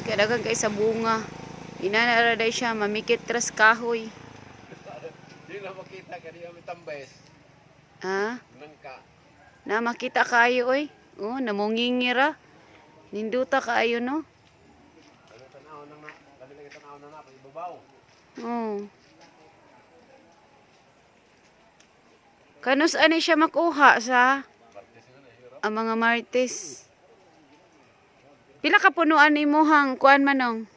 kay daghan kay sa bunga. Inana day siya mamikit tras kahoy. Di na makita kani kami tambes. Ha? Nangka. Na makita kayo oy. Oh, namungingira. Ninduta kaayo no. Ano tanaw na na, dali lang tanaw na pa ibabaw. Oh. Kanus ani siya makuha sa ang mga martes. Pila ka punuan imuhang kuan manong?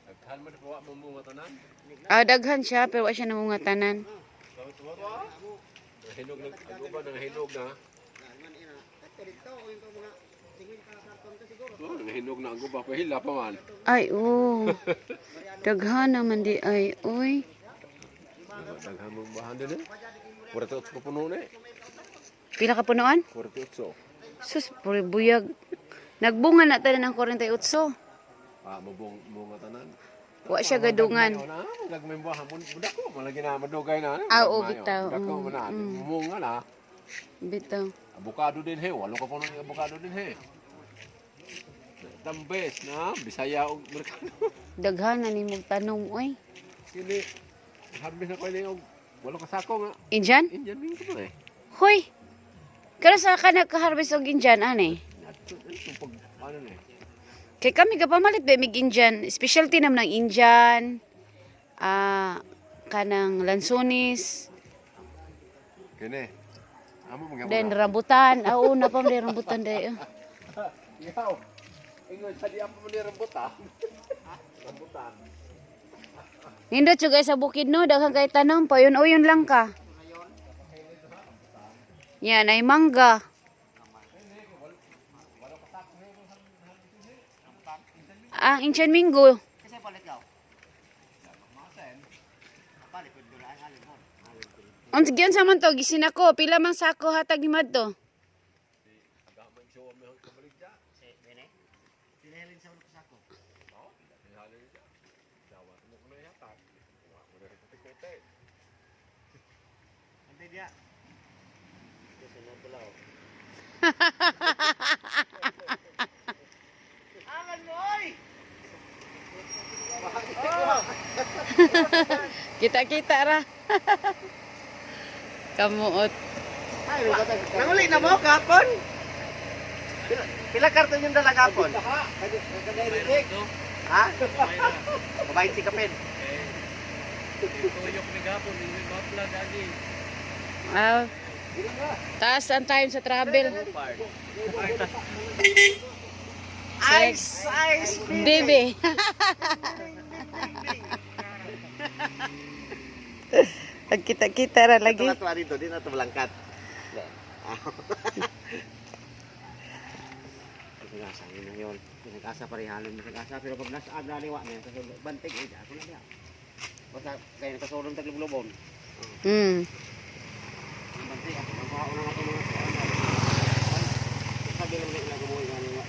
Daghan man po mo mga tanan. Ah, daghan siya pero wa siya namungatanan. Hinog na aguba nang hinog na. Oh, hinog na aguba pa hila pa man. Ay, oh. Daghan naman di ay, oy. Daghan mo bahan din eh. 48 po puno na eh. Pila ka punuan? 48. Sus, puri buyag. Nagbunga na tayo ng 48. Ah, mabong mga tanan. Wa siya gadungan. Lag may bahan budak ko malagi na madugay na. Ah, oo, bitaw. Budak ko man na. Munga na. Bitaw. Avocado din he. Walo ka puno ng avocado din he. Tambes na Bisaya og merkado. Daghan na ni mong tanom, oy. Sini harvest na ko ni og walo ka sako nga. Injan? Indian min ko eh. Hoy. Kaya sa ka nagka-harvest og Injan, ani? Ito pag ano na eh. Kay kami kapamalit ba mig Injan. Specialty naman ng Injan. Kanang lansonis. Kene. Amo mga Then rambutan. Oo, na pa may rambutan dayo. Yaw. Ingon sa di apa man rambutan. Rambutan. Nindot siya guys sa bukid no. Daghang kay tanom. Payon-uyon lang ka. Yan ay mangga. Ang Injan Minggo. Ang sigyan sa man to, gisin ako. Pila man sako hatag ni Madto. Kita-kita ra. Kamuot. Nanguli na mo kapon? Pila karton yung dala kapon? Ha? Kumain si Kapin. Tuyok ni gapon ni bapla dagi. Ah. Taas ang time sa travel. Ice! Ice! Baby. Kita-kita ra lagi. Ito na dito, di na ito malangkat. Pinag-asa, yun na yun. Pinag-asa parihalon, pinag-asa. Pero pag nasa abla liwa na yun, kasulong, bantig, eh, ako na niya. Basta, kaya nakasulong taglubulobon. Bantig, ako, magkakauna nga ito mga sabi lang na ilagamoy nga nila.